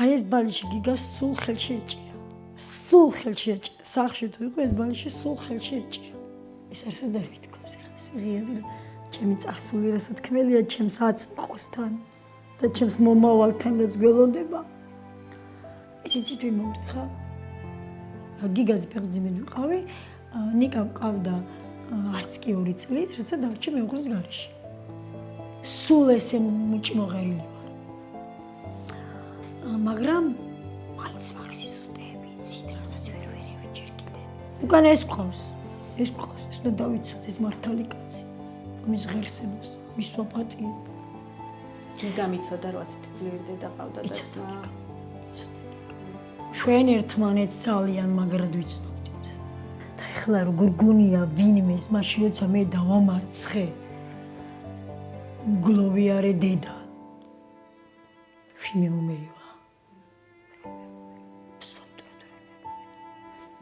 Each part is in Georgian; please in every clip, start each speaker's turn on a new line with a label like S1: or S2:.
S1: აი ეს ბალიში გიგას სულ ხელში ეჭირა. სულ ხელში ეჭირა. სახში თუ იყო ეს ბალიში სულ ხელში ეჭირა. ეს არსად არ გითქვას ხა ეს ღიადი ჩემი წარსული რასაც თქმელია ჩემს აწმყოსთან და ჩემს მომავალთან რაც გველოდება. ისიც ვიმონდი ხა. გიგაზე ფეხძიმედ ვიყავი, ნიკა მყავდა არც კი 2 წლის, როცა დავჭი მეუღლის გარეშე. სულ ესე მუჭმოღერილი ვარ. მაგრამ მაინც მაქვს სისტემი, იცით, რასაც ვერ ვერევი ჯერ კიდე. უკან ეს ყავს, ეს უნდა დავიცოთ ეს მართალი კაცი. მის ღირსებას, მის სოფატიებ.
S2: გიგა მიცოდა რომ ასეთი ძლიერი დედა ყავდა და ძმა.
S1: ჩვენ ერთმანეთს ძალიან მაგრად ვიცნობდით. და ეხლა როგორ გონია ვინმეს მაშინ როცა მე დავამარცხე გლოვიარე დედა. ვინმე მომერივა.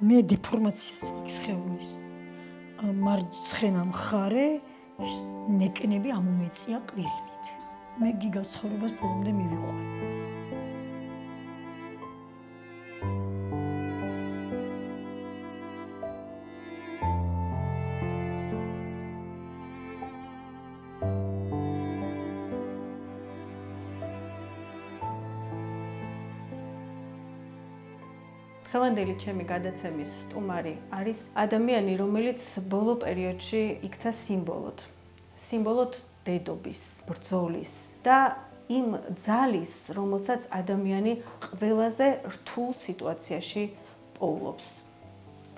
S1: მე დეფორმაციაც მაქვს ხეულის. მარცხენა მხარე ნეკნები ამომეწია ყვირილით. მე გიგას ცხოვრებას ბოლომდე მივიყვანე.
S2: ხევანდელი ჩემი გადაცემის სტუმარი არის ადამიანი, რომელიც ბოლო პერიოდში იქცა სიმბოლოდ. სიმბოლოდ დედობის, ბრძოლის და იმ ძალის, რომელსაც ადამიანი ყველაზე რთულ სიტუაციაში პოულობს.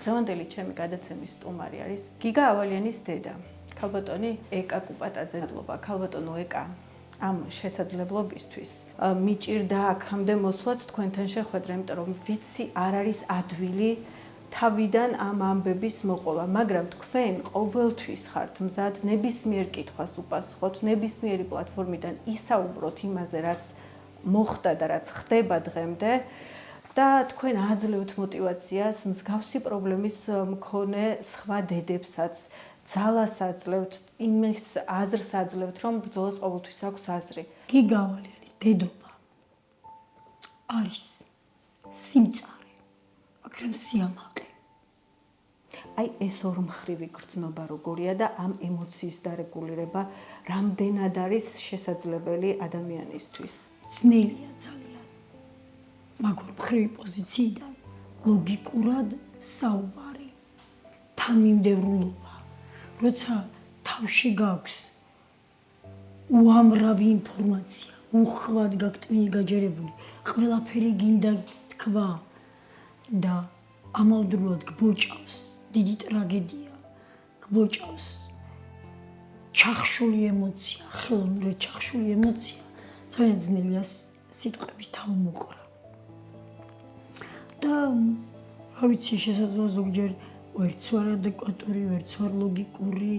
S2: ხევანდელი ჩემი გადაცემის სტუმარი არის გიგა ავალიანის დედა, ქალბატონი ეკა კუპატაძე. მადლობა ქალბატონო ეკა. ამ შესაძლებლობისთვის მიჭირდა აქამდე მოსვლაც თქვენთან შეხვედრა, იმიტომ რომ ვიცი არ არის ადვილი თავიდან ამ ამბების მოყოლა, მაგრამ თქვენ ყოველთვის ხართ მზად ნებისმიერ კითხვას უპასუხოთ, ნებისმიერი პლატფორმიდან ისაუბროთ იმაზე, რაც მოხდა და რაც ხდება დღემდე და თქვენ აძლევთ мотивაციას მსგავსი პრობლემის მქონე სხვა დედებსაც ძალას აძლევთ, იმის აზრს აძლევთ, რომ ბრძოლას ყოველთვის აქვს აზრი.
S1: გიგა ავალიანის დედობა არის სიმწარე, მაგრამ სიამაყე.
S2: აი ეს ორმხრივი გრძნობა როგორია და ამ ემოციის დარეგულირება რამდენად არის შესაძლებელი ადამიანისთვის.
S1: ძნელია ძალიან. მაგრამ მხრივი პოზიციიდან ლოგიკურად საუბარი, თანმიმდევრულობა. როცა თავში გაქვს უამრავი ინფორმაცია, უხვად გაგტვინი გაჯერებული, ყველაფერი გინდა თქვა და ამავდროულად გბოჭავს დიდი ტრაგედია, გბოჭავს ჩახშული ემოცია, ხელოვნურად ჩახშული ემოცია, ძალიან ძნელია სიტყვების თავმოყრა. და რა ვიცი, შესაძლოა ზოგჯერ ვერც ვარ ადეკვატური, ვერც ვარ ლოგიკური,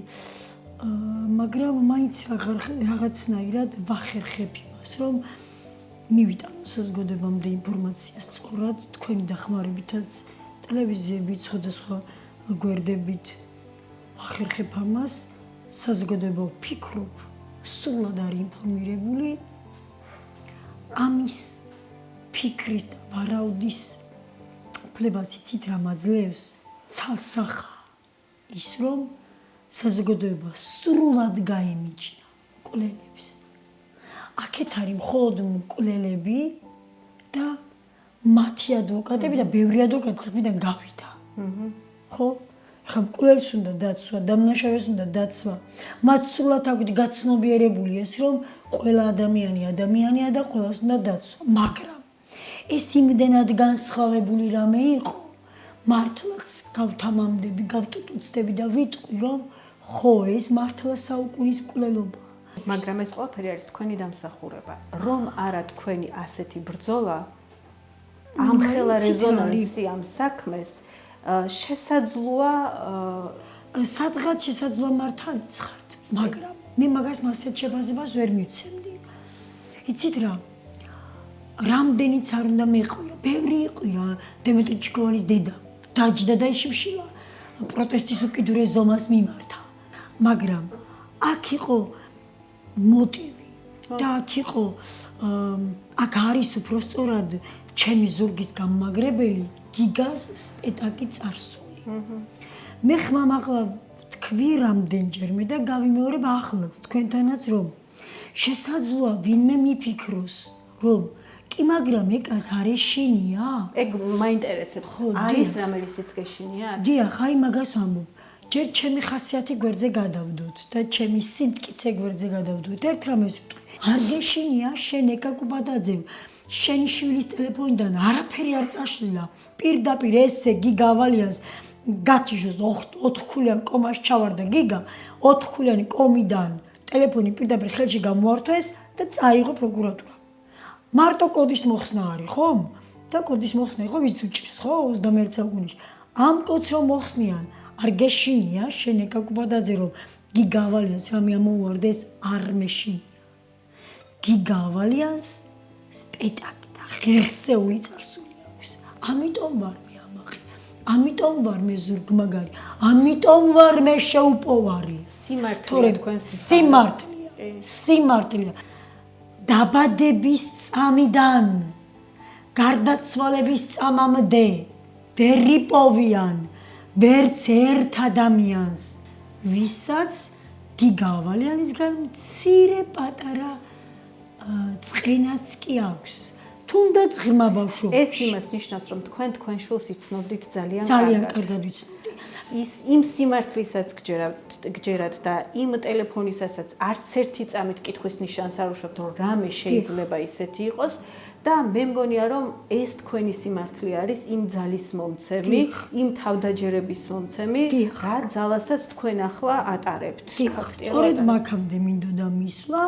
S1: მაგრამ მაინც რაღაცნაირად ვახერხებ იმას, რომ მივიტანო საზოგადოებამდე ინფორმაცია სწორად, თქვენი დახმარებითაც, ტელევიზიებით, სხვადასხვა გვერდებით ვახერხებ ამას, საზოგადოება ვფიქრობ, სრულად არის ინფორმირებული, ამის ფიქრის და ვარაუდის უფლებას იცით რა მაძლევს? ცალსახა ის რომ საზოგადოება სრულად გაემიჯნა მკვლელებს. აქეთ არის მხოლოდ მკვლელები და მათი ადვოკატები და ბევრი ადვოკატი საქმიდან გავიდა. ხო? ხა მკვლელს უნდა დაცვა, დამნაშავეს უნდა დაცვა. მათ სრულად აქვთ გაცნობიერებული ეს რომ ყველა ადამიანი ადამიანია და ყველას უნდა დაცვა. მაგრამ ეს იმდენად განსხვავებული რამე იყო, მართლაც გავთამამდები, გავტუტუცდები და ვიტყვი, რომ ხო, ეს მართლა საუკუნის მკვლელობაა.
S2: მაგრამ ეს ყველაფერი არის თქვენი დამსახურება. რომ არა თქვენი ასეთი ბრძოლა ამ ხელა რეზონანსი ამ საქმეს შესაძლოა
S1: სადღაც შესაძლოა მართალიც ხართ, მაგრამ მე მაგას მასეთ შეფასებას ვერ მივცემდი. იცით რა? რამდენიც არ უნდა მეყვიო, ბევრი იყვირა დემეტრე ჩიქოვანის დედა, დაჯდა და იშიმშილა პროტესტის უკიდურეს ზომას მიმართა. მაგრამ აქ იყო მოტივი, და აქ იყო აქ არის უბრალოდ ჩემი ზურგის გამმაგრებელი გიგას სპეტაკი წარსული. მე ხმამაღლა თქვი რამდენჯერმე და გავიმეორებ ახლაც თქვენთანაც რომ შესაძლოა ვინმე მიფიქროს რომ კი მაგრამ ეკას არ ეშინია?
S2: ეგ მაინტერესებს. არის რამე ისიც გეშინია?
S1: დიახ, აი მაგას ვამბობ. ჯერ ჩემი ხასიათი გვერდზე გადავდოთ და ჩემი სიმტკიცე გვერდზე გადავდოთ. ერთ რამეს ვიტყვი. არ გეშინია შენ ეკა კუბადაძე. შენი შვილის ტელეფონიდან არაფერი არ წაშლილა. პირდაპირ ესე გიგა ავალიანს გათიშოს 4 ქულიან კომაში ჩავარდა გიგა 4 ქულიანი კომიდან ტელეფონი პირდაპირ ხელში გამოართვეს და წაიღო პროკურატურა. მარტო კოდის მოხსნა არის, ხო? და კოდის მოხსნა იყო ვის უჭირს, ხო? 21 საუკუნეში. ამ კოდს რომ მოხსნიან, არ გეშინია შენ ეკა კუბადაძე რომ გიგა ავალიანს რამე ამოუვარდეს, არ მეშინია. გიგა ავალიანს სპეტაკი და ღირსეული წარსული აქვს. ამიტომ ვარ მე ამაყი. ამიტომ ვარ მე ზურგმაგარი. ამიტომ ვარ მე შეუპოვარი.
S2: სიმართლე თქვენს
S1: სიმართლეა. დაბადების წამიდან გარდაცვალების წამამდე ვერ იპოვიან ვერც ერთ ადამიანს, ვისაც გიგა ავალიანისგან მცირე პატარა წყინაც კი აქვს. თუნდაც ღრმა ბავშვობაში.
S2: ეს იმას ნიშნავს, რომ თქვენ შვილს იცნობდით ძალიან
S1: კარგად ვიცნობდი.
S2: იმ სიმართლესაც გჯერათ და იმ ტელეფონისასაც არც ერთი წამით კითხვის ნიშანს არ უშვებთ, რომ რამე შეიძლება ისეთი იყოს და მე მგონია, რომ ეს თქვენი სიმართლე არის იმ ძალის მომცემი, იმ თავდაჯერების მომცემი, რა ძალასაც თქვენ ახლა ატარებთ.
S1: სწორედ მაგამდე მინდოდა მისვლა.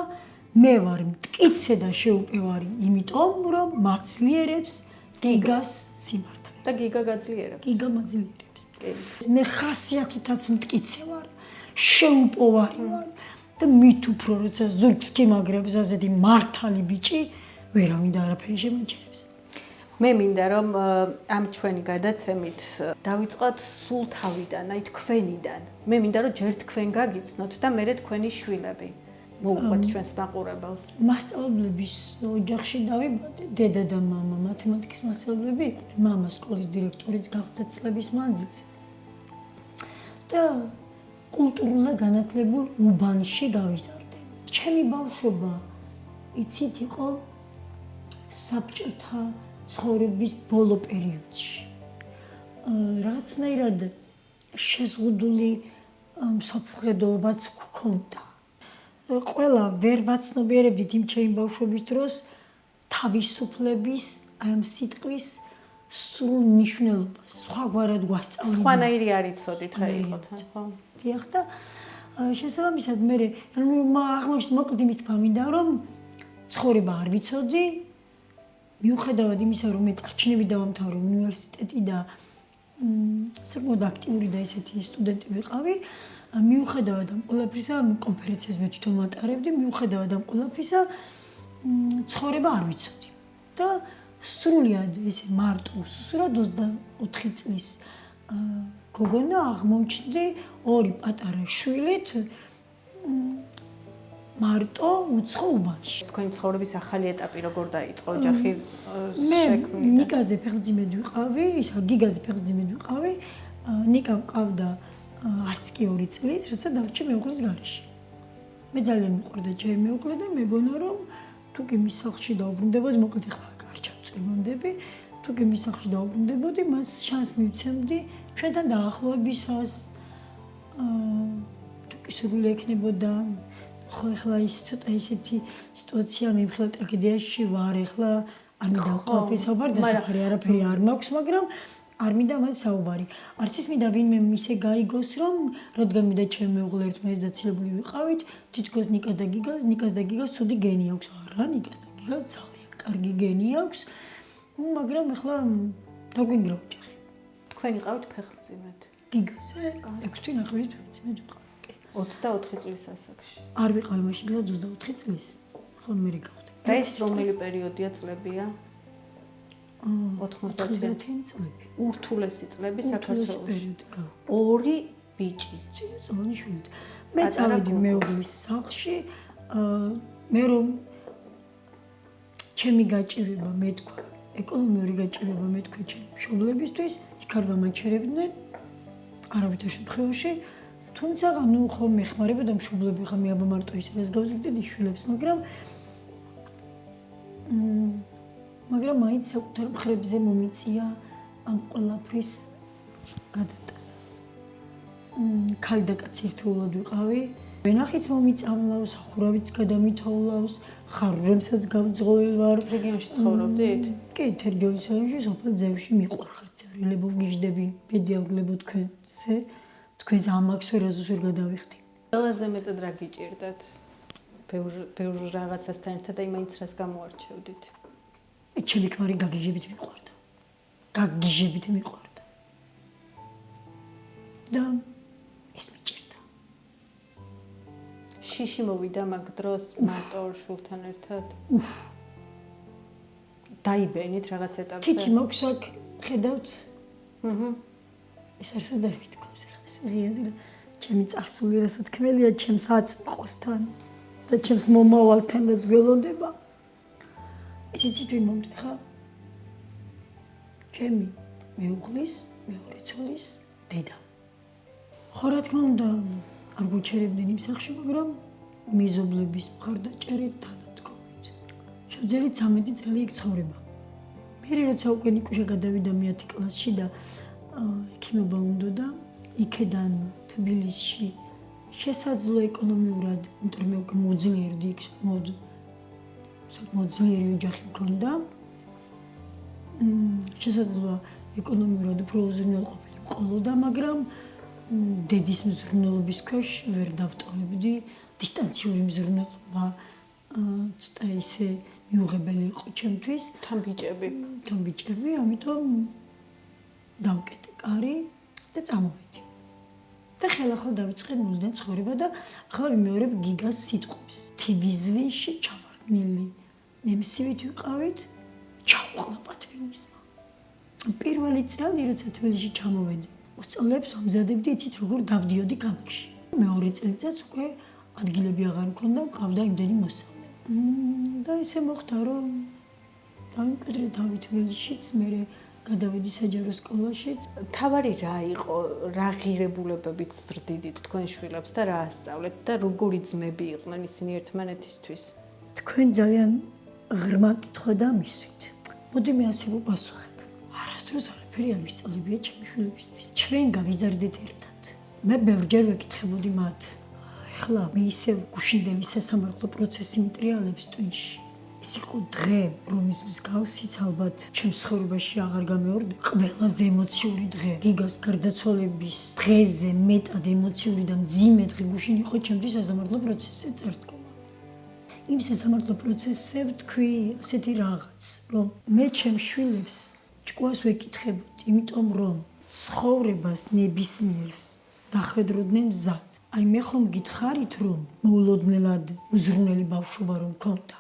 S1: მე ვარ მტკიცე და შეუპევარი, იმიტომ რომ მაძლიერებს გიგას სიმართლე.
S2: და გიგა გაძლიერებს.
S1: გიგა მაძლიერებს. მე ხასიათითაც მტკიცე ვარ, შეუპოვარი ვარ და მით უფრო როცა ზურგს გიმაგრებს ასეთი მართალი ბიჭი, ვერავინ და არაფერი შემაჩერებს.
S2: მე მინდა რომ ამ ჩვენი გადაცემით დავიწყოთ სულ თავიდან, აი თქვენიდან. მე მინდა რომ ჯერ თქვენ გაგიცნოთ და მერე თქვენი შვილები. მოუყვეთ ჩვენს მაყურებელს.
S1: მასწავლებლების ოჯახში დავიბადე, დედა და მამა მათემატიკის მასწავლებლები იყვნენ. მამა სკოლის დირექტორიც გახდა წლების მანძილზე. და კულტურულ და განათლებულ უბანში გავიზარდე. ჩემი ბავშვობა იცით იყო საბჭოთა ცხოვრების ბოლო პერიოდში. რაღაცნაირად შეზღუდული მსოფლმხედველობაც გვქონდა. ყველა ვერ ვაცნობიერებდით იმ ჩემი ბავშვობის დროს თავისუფლების აი ამ სიტყვის სრულ მნიშვნელობას. სხვაგვარად გვასწავლდნენ.
S2: სხვანაირი არ იცოდით რა იყო თან, ხო?
S1: დიახ და შესაბამისად მე აღმოჩნდა მოკლედ იმის თქმა მინდა რომ ცხოვრება არ ვიცოდი. მიუხედავად იმისა რომ მე წარჩინებით დავამთავრე უნივერსიტეტი და საკმაოდ აქტიური და ისეთი სტუდენტი ვიყავი. მიუხედავად ამ ყველაფრისა, კონფერენციას მე თვითონ ვატარებდი, მიუხედავად ამ ყველაფრისა, ცხოვრება არ ვიცოდი. და სრულიად ესე მარტო უსუსრად 24 წლის გოგონა აღმოჩნდი ორი პატარა შვილით მარტო უცხო უბანში.
S2: თქვენი ცხოვრების ახალი ეტაპი როგორ დაიწყო ოჯახი
S1: მე
S2: შექმნით?
S1: ნიკაზე ფეხმძიმედ ვიყავი, ისა გიგაზე ფეხმძიმედ ვიყავი. ნიკა მყავდა არც კი 2 წლის, როცა დავრჩე მეუღლის გარეშე. მე ძალიან მიყვარდა ჩემი მეუღლე და მეგონა რომ თუ კი მის სახლში დაუბრუნდებოდი, მოკლედ ახლა არ ჩავწვიმამდები, თუ კი მის სახლში დაუბრუნდებოდი, მას შანსს მივცემდი ჩვენთან დაახლოებისას. თუ კი სრული ექნებოდა, ხო ახლა ის ცოტა ისეთი სიტუაცია მიმხილ ტრაგედიაში ვარ, ახლა არ მინდა ყველაფერს საუბარი და საფარი არაფერი არ მაქვს, მაგრამ არ მინდა მას საუბარი. არც ის მინდა ვინმე ისე გაიგოს, რომ რადგან მინდა ჩემი მეუღლე ერთმანეთს დაცილებული ვიყავით, თითქოს ნიკას და გიგას ცუდი გენი აქვს. არა, ნიკას და გიგას ძალიან კარგი გენი აქვს. მაგრამ ახლა დაგვინგრა ოჯახი.
S2: თქვენ იყავით ფეხმძიმედ?
S1: გიგაზე 6 თვე ნახევრის ფეხმძიმედ ვიყავ.
S2: 24 წლის ასაკში.
S1: არ ვიყავი მაშინ 24 წლის. ხო მე გავხდი.
S2: და ეს რომელი პერიოდია წლებია?
S1: 90-იანი წლები.
S2: ურთულესი წლები საქართველოში.
S1: პერიოდი გავა.
S2: ორი ბიჭი.
S1: ცივი შვილი. მე წავედი მეუღლის სახლში, მე რომ ჩემი გაჭირება მეთქვა, ეკონომიური გაჭირება მეთქვა ჩემი მშობლებისთვის, იქ არ გამაჩერებდნენ არავითარ შემთხვევაში, თუმცა ანუ ხომ მეხმარება და მშობლები ხომ მეაბა მარტო ისედაც გავზრდიდი შვილებს, მაგრამ მაინც საკუთარ მხრებზე მომიწია ამ ყველაფრის გადატანა. ქალი და კაცი ერთდროულად ვიყავი. ვენახიც მომიწამლავს, ახურავიც გადამითოვლავს, ხარვრემსაც გავძღოლილ ვარ.
S2: რეგიონში ცხოვრობდით?
S1: კი, თერჯოლის რაიონში, სოფელ ძევში მიყვარხარ წევრი. გიждები, ბედიაურლებო თქვენზე, თქვენს ამაკს ვერაზუს ვერ გადავიხდი.
S2: ყველაზე მეტად რა გიჭირდათ? ბევრ რაღაცასთან ერთად აი მაინც რას გამოარჩევდით?
S1: ჩემი ქმარი გაგიჟებით მიყვარდა. გაგიჟებით მიყვარდა. და ეს მიჭირდა.
S2: შიში მოვიდა მაგ დროს მარტო შვილთან ერთად? დაიბენით რაღაც ეტაპზე?
S1: თითი მოქვს აქ, ხედავთ? ეს არსად არ მithქვავს ახლა ეს რეალია. ჩემი წარსული რასაც თქმელია ჩემს აწმყოსთან და ჩემს მომავალთან რაც გველოდება. ისიც თვი მომდე ხა? ჩემი მეუღლის, მეორე ცოლის დედა. ხო რა თქმა უნდა, არ გვეჩერებდნენ იმ სახლში, მაგრამ მეზობლების მხარდაჭერით თანადგომით. შევძელი 13 წელი იქ ცხოვრება. მე როცა უკვე ნიკუშა გადავიდა მე-10 კლასში და ექიმობა უნდოდა, იქედან თბილისში შესაძლო ეკონომიურად, იმიტომ მე უკვე მოძლიერდი იქ მოძლიერი ოჯახი მქონდა. შესაძლოა ეკონომიურად უფრო უზრუნველყოფილი მყოლოდა, მაგრამ დედის მზრუნველობის ქვეშ ვერ დავტოვებდი. დისტანციური მზრუნველობა ცოტა ისე მიუღებელი იყო ჩემთვის.
S2: თან ბიჭები, ამიტომ დავკეტე კარი და წამოვედი. და ხელახლა დავიწყე ნულიდან ცხოვრება და ახლა ვიმეორებ გიგას სიტყვებს. თბილისში ჩავარდნილი მემსივით ვიყავით, ჩავყლაპა თბილისმა. პირველი წელი როცა თბილისში ჩამოვედი, მოსწავლეებს ვამზადებდი, იცით როგორ დავდიოდი ქალაქში. მეორე წელიწადს უკვე ადგილები აღარ მქონდა, მყავდა იმდენი მოსწავლე. და ისე მოხდა, რომ დავიმკვიდრე თავი თბილისშიც, მერე გადავედი საჯარო სკოლაშიც. თავარი რა იყო, რა ღირებულებებით ზრდიდით თქვენ შვილებს და რა ასწავლეთ და როგორი ძმები იყვნენ ისინი ერთმანეთისთვის?
S1: თქვენ ძალიან ღრმა კითხვა და მისვით. მოდი მე ასე ვუპასუხებ. არასდროს არაფერი არ ვისწავლებია ჩემი შვილებისთვის. ჩვენ გავიზარდეთ ერთად. მე ბევრჯერ ვეკითხებოდი მათ. ეხლა მე ისევ გუშინდელი სასამართლო პროცესი მიტრიალებს ტვინში. ეს იყო დღე, რომის მსგავსიც ალბათ ჩემს ცხოვრებაში აღარ გამეორდა. ყველაზე ემოციური დღე. გიგას გარდაცვალების დღეზე მეტად ემოციური და მძიმე დღე გუშინ იყო ჩემთვის სასამართლო პროცესზე წარდგომა. იმ სასამართლო პროცესზე ვთქვი ასეთი რაღაც, რომ მე ჩემს შვილებს ჭკუას ვეკითხებოდი, იმიტომ რომ ცხოვრებას ნებისმიერს დახვედროდნენ მზად. აი მე ხომ გითხარით, რომ მოულოდნელად უზრუნველი ბავშვობა რომ მქონდა.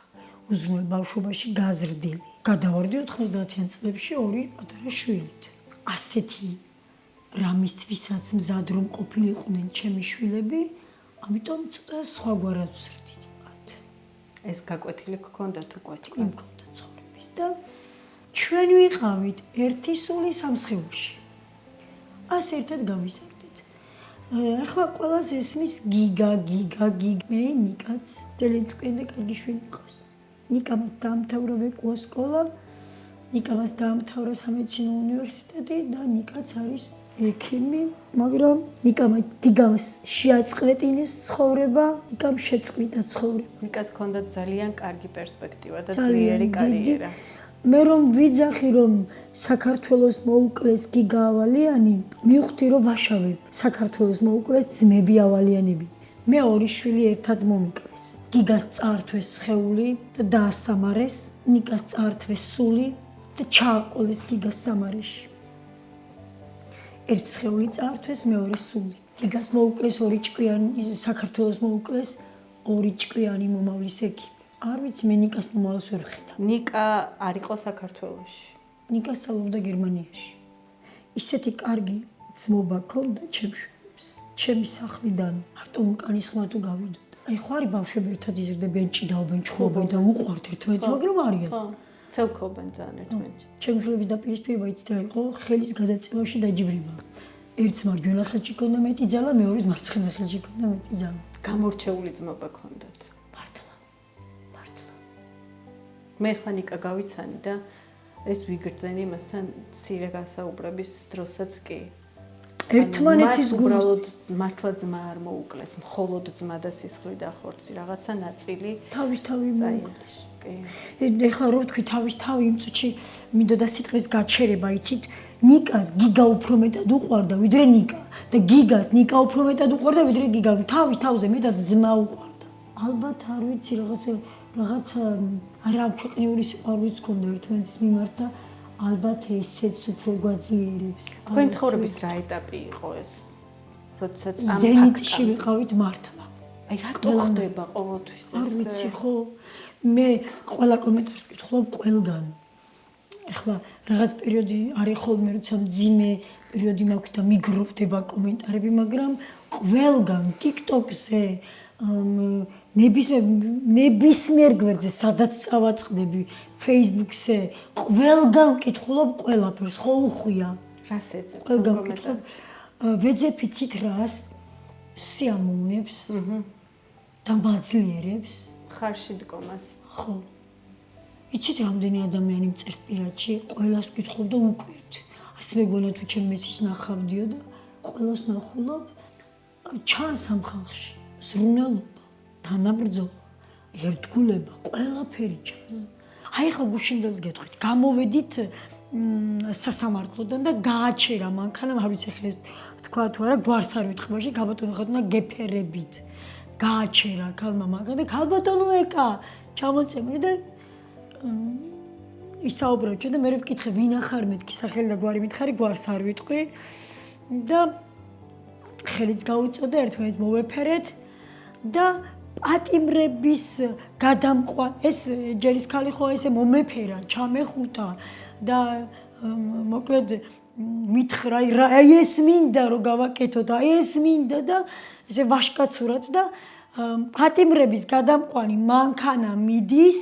S1: უზრუნველ ბავშვობაში გაზრდილი. გადავარდი 90-იან წლებში 2 პატარა შვილით. ასეთი რამისთვისაც მზად რომ ყოფილიყვნენ ჩემი შვილები, ამიტომ ცოტა სხვაგვარად ვზრდიდი მათ.
S2: ეს გაკვეთილი გქონდათ უკვე?
S1: მქონდა ცხოვრების და ჩვენ ვიყავით ერთი სული სამსხეულში. ას ერთად გავიზარდეთ. ახლა ყველას ესმის გიგა. მე ნიკაც ძალიან ჭკვიანი და კარგი შვილი მყავს. ნიკამაც დაამთავრა ვეკუა სკოლა, ნიკამაც დაამთავრა სამედიცინო უნივერსიტეტი და ნიკაც არის ექიმი, მაგრამ გიგამ შეაწყვეტინეს ცხოვრება, ნიკამ შეწყვიტა ცხოვრება.
S2: ნიკას ჰქონდა ძალიან კარგი პერსპექტივა და ძლიერი კარიერა.
S1: მე რომ ვიძახი, რომ საქართველოს მოუკლეს გიგა ავალიანი, მივხვდი, რომ ვაშავებ საქართველოს მოუკლეს ძმები ავალიანები. მე 2 შვილი ერთად მომიკლეს. გიგას წაართვეს სხეული და დაასამარეს, ნიკას წაართვეს სული და ჩააყოლეს გიგას სამარეში. ერთ სხეული წაართვეს, მეორე სული. გიგას მოუკლეს 2 ჭკვიანი, საქართველოს მოუკლეს 2 ჭკვიანი მომავლის ექიმი. არ ვიცი, მე ნიკას მომავალს ვერ ვხედავ.
S2: ნიკა არ იყო საქართველოში.
S1: ნიკა სწავლობდა გერმანიაში. ისეთი კარგი ძმობა ჰქონდა ჩემს შვილებს. ჩემი სახლიდან მარტო უკანის ხმა თუ გავიდოდა. აი ხო არის ბავშვები ერთად იზრდებიან, ჭიდაობენ, ჩხუბობენ და უყვართ ერთმანეთს, მაგრამ არის ეს.
S2: ცელქობენ ძალიან ერთმანეთში.
S1: ჩემშულების დაპირისპირება იცით რა იყო? ხელის გადაწევაში დაჯიბრება. ერთს მარჯვენა ხელში ქონდა მეტი ძალა, მეორის მარცხენა ხელში ქონდა მეტი ძალა.
S2: გამორჩეული ძმობა ქონდათ.
S1: მართლა.
S2: მე ხანიკა გავიცანი და ეს ვიგრძენი მასთან ცირე გასაუბრების დროსაც კი.
S1: ერთმანეთის
S2: უბრალოდ მართლა ძმა არ მოუკლეს, მხოლოდ ძმა და სისხლი და ხორცი, რაღაცა ნაწილი
S1: თავის-თავი მოუკლეს.
S2: კი.
S1: ეხლა რო ვთქვი თავის-თავი იმ წუთში მინდოდა სიტყვის გაჩერება, იცით? ნიკას გიგა უფრო მეტად უყვარდა, ვიდრე ნიკა და გიგას ნიკა უფრო მეტად უყვარდა, ვიდრე გიგა. თავის-თავზე მეტად ძმა უყვარდა. ალბათ არ ვიცი რაღაცა არამქვეყნიური სიყვარულიც ქონდა ერთმანეთის მიმართ და ალბათ ესეც უფრო გვაძლიერებს.
S2: თქვენი ცხოვრების რა ეტაპი იყო ეს? როდესაც ამ
S1: ზენიტში ვიყავით მართლა.
S2: აი რატო ხდება ყოველთვის ეს?
S1: არ ვიცი ხო? მე ყველა კომენტარს ვკითხულობ ყველგან. ეხლა რაღაც პერიოდი არის ხოლმე, როცა მძიმე პერიოდი მაქვს და მიგროვდება კომენტარები, მაგრამ ყველგან TikTok-ზე ნებისმიერ გვერდზე, სადაც წავაწყდები, Facebook-ზე, ყველგან ვკითხულობ ყველაფერს, ხო უხვია.
S2: რას ეძებ?
S1: ყველგან ვკითხულობ, ვეძებ იცით რას? სიამოვნებს და მაძლიერებს.
S2: ხარში დგომას.
S1: ხო. იცით რამდენი ადამიანი მწერს პირადში, ყველას ვკითხულობ და უკვირთ. არც მეგონა თუ ჩემ მესიჯს ნახავდიო და ყველას ნახულობ, ჩანს ამ ხალხში ზრუნველობა, თანაბრძოლა, ერთგულება, ყველაფერი ჩანს. აი ხა გუშინდელს გეტყვით, გამოვედით სასამართლოდან და გააჩერა მანქანა, არ ვიცი ხა ეს თქვა თუ არა, გვარს არ ვიტყვაში, გაბატონო ხატუნა გეფერებით. გააჩერა ქალმა მანქანა და ქალბატონო ეკა ჩამოწემრი და ისაუბროთ და მე ვკითხე ვინ ახარ მეთქი სახელი და გვარი მითხარი, გვარს არ ვიტყვი და ხელიც გაუწოდა ერთმანეთს მოვეფერეთ და პატიმრების გადამყვან ეს ჯერის ქალი ხო ესე მომეფერა, ჩამეხუთა და მოკლედ მითხრა აი ეს მინდა რომ გავაკეთოთ, აი ეს მინდა და ესე ვაშკაცურად და პატიმრების გადამყვანი მანქანა მიდის,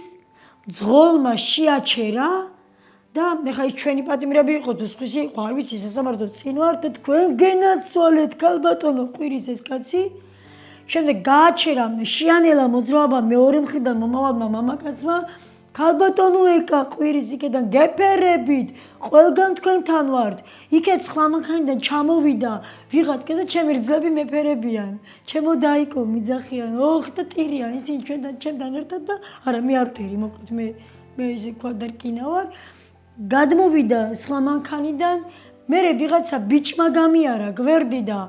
S1: ძღოლმა შეაჩერა და ეხლა ის ჩვენი პატიმრები იყო თუ სხვისი იყო, არ ვიცი, სასამართლო წინ ვარ და თქვენ გენაცვალეთ ქალბატონო ყვირის ეს კაცი. შემდეგ გააჩერა შეანელა მოძრაობა მეორე მხრიდან მომავალმა მამაკაცმა, ქალბატონო ეკა ყვირის იქიდან გეფერებით, ყველგან თქვენთან ვართ. იქეთ სხვა მანქანიდან ჩამოვიდა ვიღაც და ჩემი რძლები მეფერებიან. ჩემო დაიკო მიძახიან, ოხ და ტირიან ისინი ჩემთან ერთად და არა მე არ ვტირი, მოკლედ მე ისე ქვადარკინა ვარ. გადმოვიდა სხვა მანქანიდან, მერე ვიღაცა ბიჭმა გამიარა გვერდი და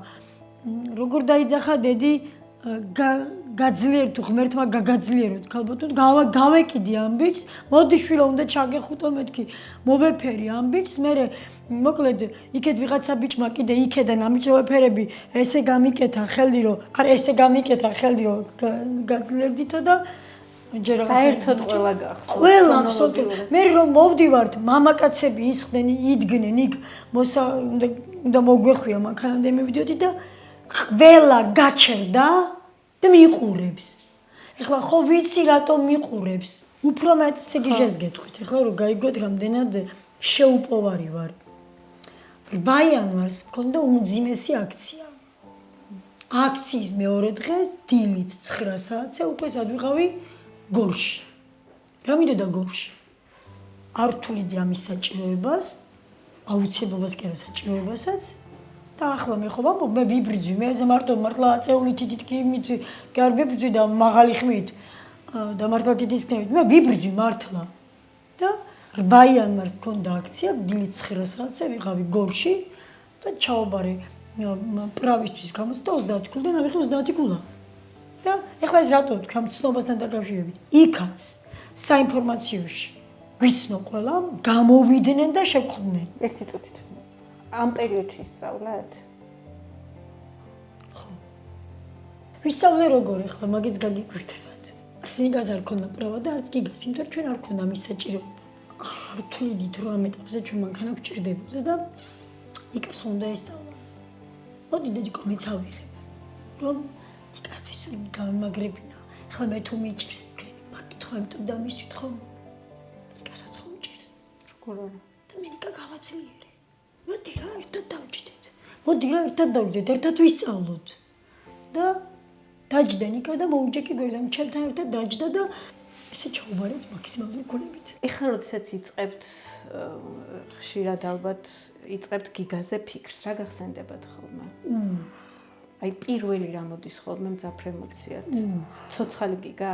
S1: როგორ დაიძახა დედი გაძლიერთ თუ ღმერთმა გაგაძლიეროთ ქალბატონო გავეკიდი ამ ბიჭს მოდი შვილო უნდა ჩაგეხუტო მეთქი მოვეფერი ამ ბიჭს მერე მოკლედ იქეთ ვიღაცა ბიჭმა კიდე იქედან ამიჭოვეფერები ესე გამიკეთა ხელი რომ არა ესე გამიკეთა ხელი რომ გაძლიერდითო და
S2: საერთოდ ყველა გახსოვს
S1: ყველა აბსოლუტურად მე რომ მოვდივართ მამაკაცები ისხდნენ იდგნენ იქ უნდა მოგვეხვია მანქანამდე მივიდოდი და ყველა გაჩერდა და მიყურებს. ეხლა ხო ვიცი რატომ მიყურებს. უფრო მეტ სიგიჟეს გეტყვით. ეხლა რომ გაიგოთ რამდენად შეუპოვარი ვარ. 8 იანვარს მქონდა უმძიმესი აქცია. აქციის მეორე დღეს დილით 9 საათზე უკვე სადვიყავი გორში. რა მინდოდა გორში? არ ვთვლიდი ამის საჭიროებას, აუცილებლობას კი არა საჭიროებასაც. და ახლა მე ხომ ამბობ მე ვიბრიძვი მე ეს მართლა აწეული თითქმით კი არ ვიბრიძვი და მაღალი ხმით და მართლა თითის ხმით მე ვიბრიძვი მართლა და 8 იანვარს მქონდა აქცია დილით 9 საათზე ვიყავი გორში და ჩავაბარე პრავისთვის გამოცდა 30 გულ და ნავიღე 30 გულა და ეხლა ეს რატო თქვა მცნობასთან დაკავშირებით იქაც საინფორმაციოში ვიცნო ყველა გამოვიდნენ და შეგხვდნენ
S2: ერთი წუთით ამ პერიოდში ისწავლეთ?
S1: ხო. ვისწავლე როგორ ახლა მაგის გაგიკვირდებათ. სინგას არ ქონდა პრავა და არც გიგას, იმიტომ ჩვენ არ ქონდა მის საჭიროება. არ თვლიდით რომ ამ ეტაპზე ჩვენ მანქანა გვჭირდებოდა და იკას უნდა ესწავლა. მოდი დედიკო მეც ავიღებ. რომ იკასთვის გამაგრებინა ხლა მე თუ მიჭირს თქვენ მაკითხო იმიტომ დამისვით ხომ გასაც ხომ ჭირს
S2: შუქურა
S1: და მენიკა გავაცლიერე მოდი რა ერთად დავჭდეთ ერთად ვისწავლოთ და დაჯდა ნიკა და მოუჯეკი გვერდან ჩემთან ერთად დაჯდა და ესე ჩაუბარეთ მაქსიმალური გულებით.
S2: ეხლა როდესაც იწყებთ ხშირად ალბათ იწყებთ გიგაზე ფიქრს, რა გახსენდებათ ხოლმე? აი პირველი რა მოდის ხოლმე მძაფრ ემოციად? ცოცხალი გიგა?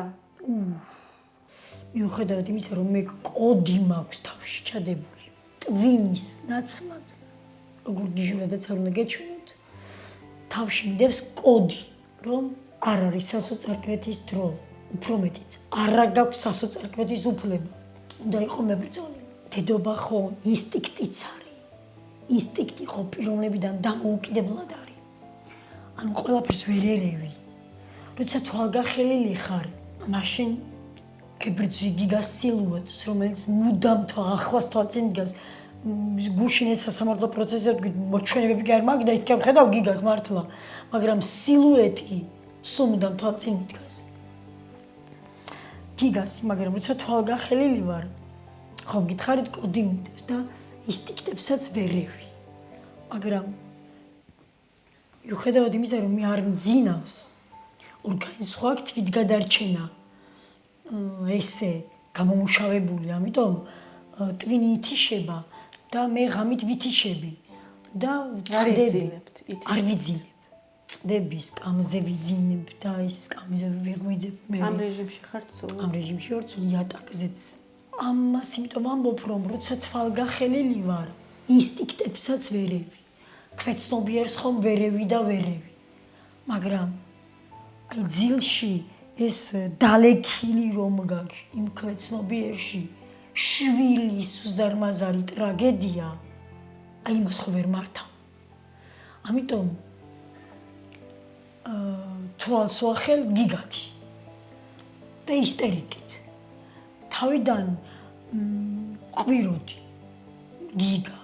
S1: მიუხედავად იმისა, რომ მე კოდი მაქვს თავში ჩადებული, ტვინის ნაცვლად, როგორ გიჟურადაც არ უნდა გეჩვენოთ, თავში მიდევს კოდი, რომ არ არის სასოწარკვეთის დრო. უფრო მეტიც, არა გაქვს სასოწარკვეთის უფლება. უნდა იყო მებრძოლი. დედობა ხო ინსტინქტიც არის. ინსტინქტი ხო პიროვნებიდან დამოუკიდებლად არის. ანუ ყველაფერს ვერ ერევი. როცა თვალგახელილი ხარ, მაშინ ებრძვი გიგას სილუეტს, რომელიც მუდამ ახლას თვალწინ დგას. გუშინ ეს სასამართლო პროცესებში მოჩვენებები კი არ მაქვს და იქ ხედავ გიგას მართლა, მაგრამ სილუეტი სულ მუდამ თვალწინ დგას. გიგას, მაგრამ როცა თვალგახელილი ვარ, ხომ გითხარით კოდი მიდევს და ინსტინქტებსაც ვერევი. მაგრამ მიუხედავად იმისა, რომ მე არ მძინავს, ორგანიზმს ხო აქვს თვითგადარჩენა ესე გამომუშავებული, ამიტომ ტვინი ითიშება და მე ღამით ვითიშები და
S2: ვწდებთ.
S1: არ ვიძინებ. წდების კამზე ვიძინებ და ის კამზე ვიღვიძებ მე.
S2: ამ რეჟიმში ხარ სულ?
S1: ამ რეჟიმში ვარ სულ იატაკზეც. ამას იმიტომ ამბობ, რომ როცა თვალგახელილი ვარ, ინსტინქტებსაც ვერევი. ქვეცნობიერს ხომ ვერევი და ვერევი. მაგრამ აი ძილში ეს დალექილი რომ გაქვს იმ ქვეცნობიერში შვილის უზარმაზარი ტრაგედია, აი იმას ხო ვერ მართავ. ამიტომ თვალს ვახელ გიგათი და ისტერიკით. თავიდან ყვიროდი გიგა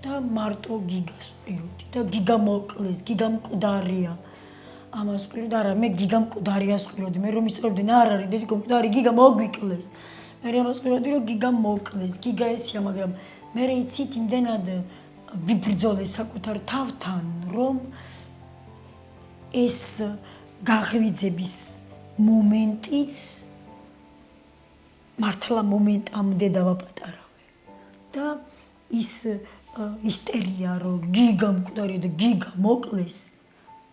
S1: და მარტო გიგას ყვიროდი და გიგა მოკლეს, გიგა მკვდარია. ამას ყვიროდი, არა, მე გიგა მკვდარიას ყვიროდი. მე რომ ისწორებდნენ, არ არის დედიკო მკვდარი, გიგა მოგვიკლეს. მე ამას ყვიროდი, რომ გიგა მოკლეს, გიგა ესია, მაგრამ მე იცით იმდენად ვიბრძოლე საკუთარ თავთან, რომ ეს გაღვიძების მომენტიც მართლა მომენტამდე დავაპატარავე და ის ისტერია რომ გიგა მკვდარი და გიგა მოკლეს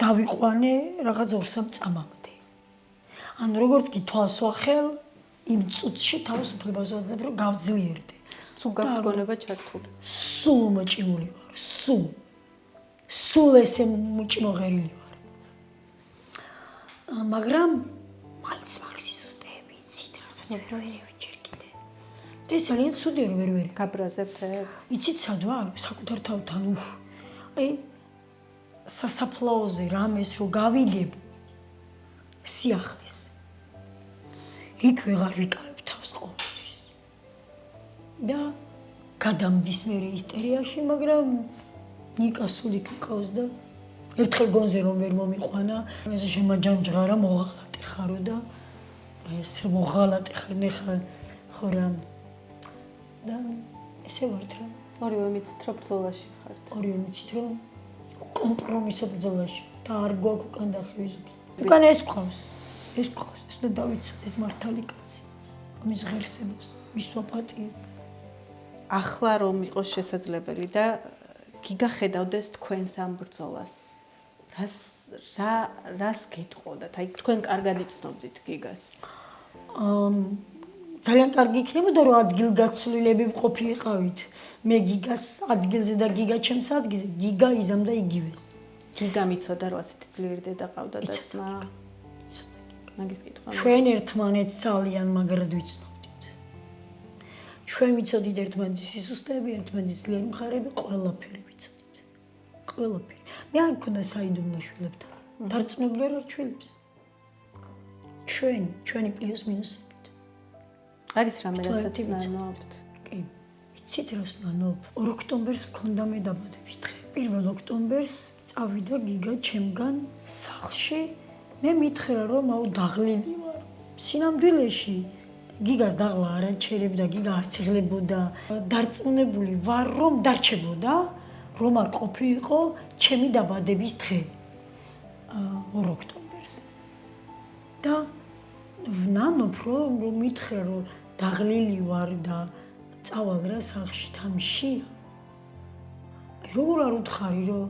S1: დავიყვანე რაღაც 2-3 წამამდე. ანუ როგორც კი თვალს ვახელ იმ წუთში თავისუფლებას ვაძლევ რომ გავძლიერდე.
S2: სულ გაქვს გონება ჩართული.
S1: სულ მოჭიმული ვარ, სულ ესე მოჭმოღერილი ვარ. მაგრამ მაინც მაქვს სისტემები, იცით, რასაც ვერ ვერევი ჯერ კიდე. და ეს ძალიან ცუდია რომ ვერ ვერევი.
S2: გაბრაზებთ ეგ?
S1: იცით სად ვარ? საკუთარ თავთან უფ. აი სასაფლაოზე რამეს რო გავიგებ სიახლის. იქ ვეღარ ვიკავებ თავს ყოველთვის. და გადამდის მე ისტერიაში, მაგრამ ნიკა სულ იქ ვიყავს და ერთხელ გონზე რომ ვერ მომიყვანა, ეს შემაჯანჯღარა მოღალატე ხარო და ეს მოღალატე ხარ ნახა ხო რა და ესე ვართ რა.
S2: ორივე მიცით რომ ბრძოლაში ხართ.
S1: ორივე მიცით რომ კომპრომისო ბრძოლაში და არ გვაქვს უკან დახევიზები. უკან ეს ყავს, ეს უნდა დავიცოთ ეს მართალი კაცი. ამის ღირსებას, მისვა პატიებ.
S2: ახლა რომ იყოს შესაძლებელი და გიგახედავდეს თქვენს ამ ბრძოლას. რას გეტყოდათ? აი თქვენ კარგად იცნობდით გიგას.
S1: ძალიან კარგი იქნებოდა რომ ადგილგაცვლილები ყოფილიყავით. მე გიგას ადგილზე და გიგა ჩემს ადგილზე, გიგა იზამდა იგივეს.
S2: გიგა მიცოდა რომ ასეთი ძლიერი დედა ყავდა და ძმა. მაგის კითხვა.
S1: ჩვენ ერთმანეთს ძალიან მაგრად ვიცნობდით. ჩვენ ვიცოდით ერთმანეთის სისუსტეები, ერთმანეთის ძლიერი მხარეები, ყველაფერი ვიცოდით. ყველაფერი. მე არ მქონდა საიდუმლო შვილებთან. დარწმუნებული ვარ შვილებს. ჩვენი პლუს მინუსებით.
S2: არის რამე რასაც ნანობთ?
S1: კი. იცით რას ნანობ? 2 ოქტომბერს მქონდა მე დაბადების დღე. 1 ოქტომბერს წავიდა გიგა ჩემგან სახლში. მე მითხრა რომ აუ დაღლილი ვარ. სინამდვილეში გიგას დაღლა არ აჩერებდა, გიგა არ ცეღლებოდა. დარწმუნებული ვარ, რომ დარჩებოდა, რომ არ ყოფილიყო ჩემი დაბადების დღე 2 ოქტომბერს. და ვნამობ, რომ მითხრა, რომ დაღლილი ვარ და წავალ რა სახლში თამშია. როგორ არ უთხარი, რომ